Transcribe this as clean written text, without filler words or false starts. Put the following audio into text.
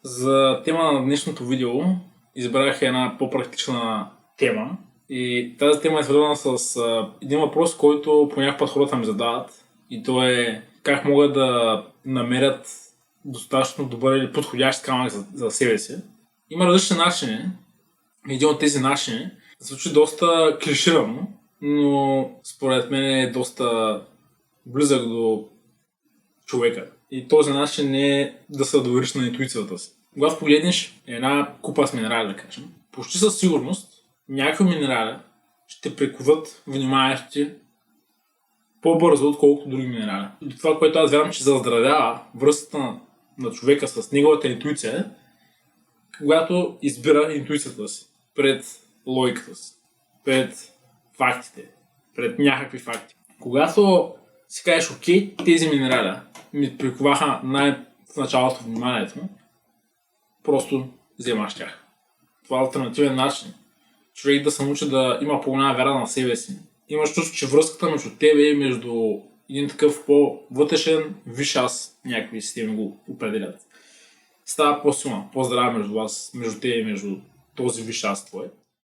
За тема на днешното видео избрах една по-практична тема и тази тема е свързана с един въпрос, който по някакъв път хората ми задават, и то е как могат да намерят достатъчно добър или подходящ камък за себе си. Има различни начини. Един от тези начини звучи доста клиширано, но според мен е доста близък до човека. И този начин не е да се довериш на интуицията си. Когато погледнеш една купа с минерали, да кажем, почти със сигурност някакви минерали ще приковат вниманието ти по-бързо, отколкото други минерали. И това, което аз вярвам, че заздравява връзката на човека с неговата интуиция, когато избира интуицията си пред логиката си, пред фактите, пред някакви факти. Когато си кажеш, окей, тези минерали ми приковаха в началото вниманието, просто вземаш тях. Това е алтернативен начин човек да се научи да има по-голяма вяра на себе си. Имаш чувство, че връзката между тебе и между един такъв по-вътрешен висш аз, някакви системи го определят, става по-силна, по-здрава между вас, между тебе и между този висш аз твой.